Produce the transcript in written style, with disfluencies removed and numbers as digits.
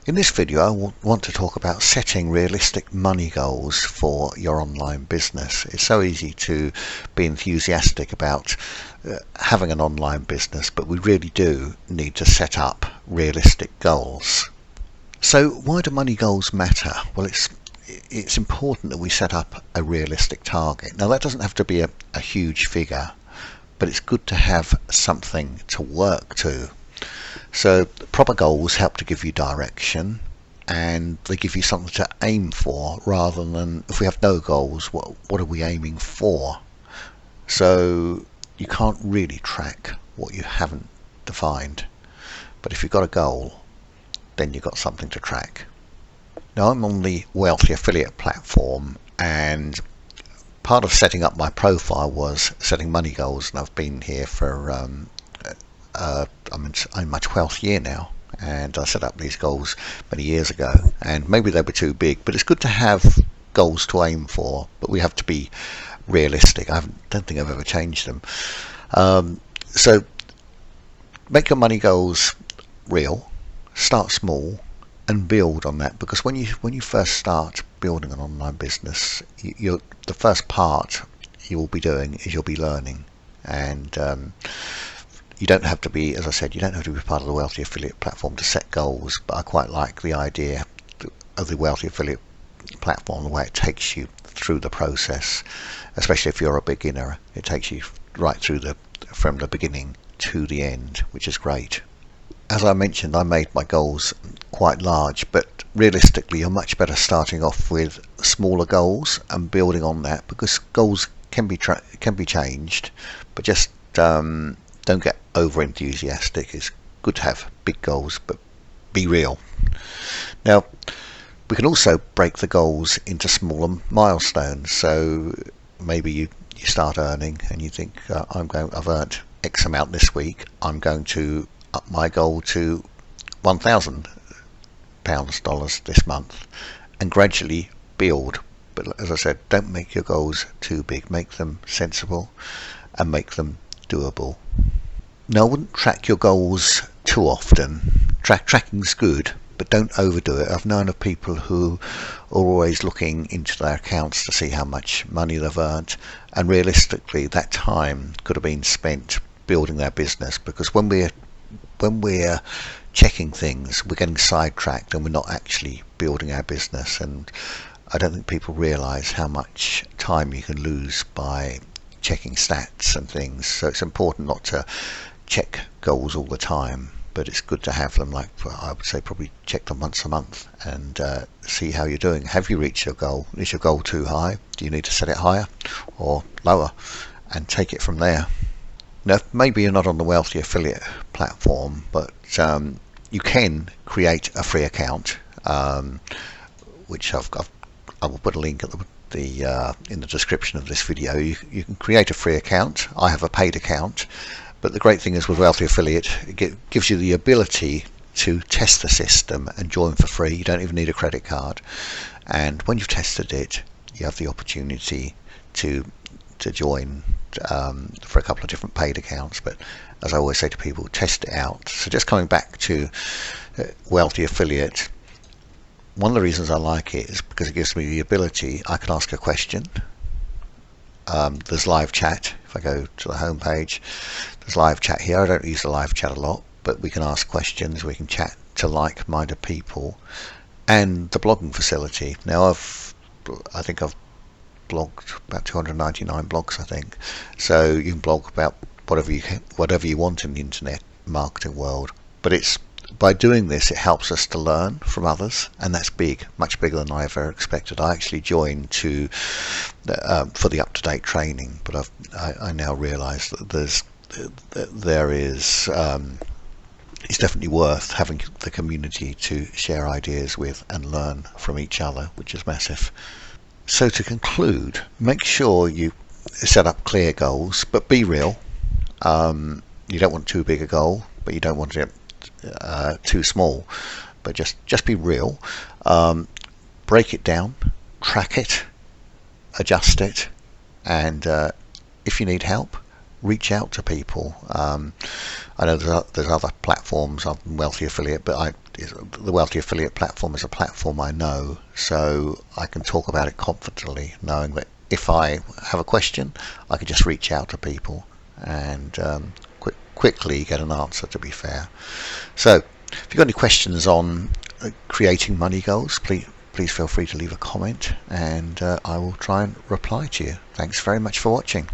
In this video I want to talk about setting realistic money goals for your online business. It's so easy to be enthusiastic about having an online business, but we really do need to set up realistic goals. So why do money goals matter? Well, it's important that we set up a realistic target. Now that doesn't have to be a huge figure, but it's good to have something to work to. So proper goals help to give you direction, and they give you something to aim for, rather than if we have no goals, what are we aiming for? So you can't really track what you haven't defined, but if you've got a goal, then you've got something to track. Now I'm on the Wealthy Affiliate platform, and part of setting up my profile was setting money goals, and I've been here for I'm in my 12th year now, and I set up these goals many years ago, and maybe they were too big, but it's good to have goals to aim for, but we have to be realistic. Don't think I've ever changed them. So make your money goals real, start small, and build on that, because when you first start building an online business, the first part you will be doing is you'll be learning, and you don't have to be, as I said, you don't have to be part of the Wealthy Affiliate platform to set goals, but I quite like the idea of the Wealthy Affiliate platform, the way it takes you through the process, especially if you're a beginner. It takes you right through from the beginning to the end, which is great. As I mentioned, I made my goals quite large, but realistically you're much better starting off with smaller goals and building on that, because goals can be changed, but just don't get over enthusiastic. It's good to have big goals, but be real. Now we can also break the goals into smaller milestones. So maybe you start earning and you think I've earned X amount this week, I'm going to up my goal to £1,000 dollars this month, and gradually build. But as I said, don't make your goals too big, make them sensible and make them doable. Now I wouldn't track your goals too often. Tracking's good, but don't overdo it. I've known of people who are always looking into their accounts to see how much money they've earned, and realistically that time could have been spent building their business, because when we're checking things, we're getting sidetracked and we're not actually building our business. And I don't think people realise how much time you can lose by checking stats and things. So it's important not to check goals all the time, but it's good to have them, like I would say probably check them once a month and see how you're doing. Have you reached your goal? Is your goal too high? Do you need to set it higher or lower, and take it from there? Now maybe you're not on the Wealthy Affiliate platform, but you can create a free account, which I will put a link at in the description of this video. You can create a free account. I have a paid account, but the great thing is with Wealthy Affiliate, it gives you the ability to test the system and join for free. You don't even need a credit card, and when you've tested it, you have the opportunity to join for a couple of different paid accounts. But as I always say to people, test it out. So just coming back to Wealthy Affiliate, one of the reasons I like it is because it gives me the ability, I can ask a question. There's live chat. If I go to the home page, there's live chat here. I don't use the live chat a lot, but we can ask questions, we can chat to like-minded people, and the blogging facility. Now I think I've blogged about 299 blogs, I think. So you can blog about whatever you want in the internet marketing world. But it's by doing this, it helps us to learn from others, and that's big, much bigger than I ever expected. I actually joined for the up-to-date training, but I now realise that there is it's definitely worth having the community to share ideas with and learn from each other, which is massive. So to conclude, make sure you set up clear goals, but be real. You don't want too big a goal, but you don't want it too small, but just be real. Break it down, track it, adjust it, and if you need help, reach out to people. I know there's other platforms. I'm Wealthy Affiliate, but the Wealthy Affiliate platform is a platform I know, so I can talk about it confidently, knowing that if I have a question, I can just reach out to people and quickly get an answer, to be fair. So if you've got any questions on creating money goals, please feel free to leave a comment, and I will try and reply to you. Thanks very much for watching.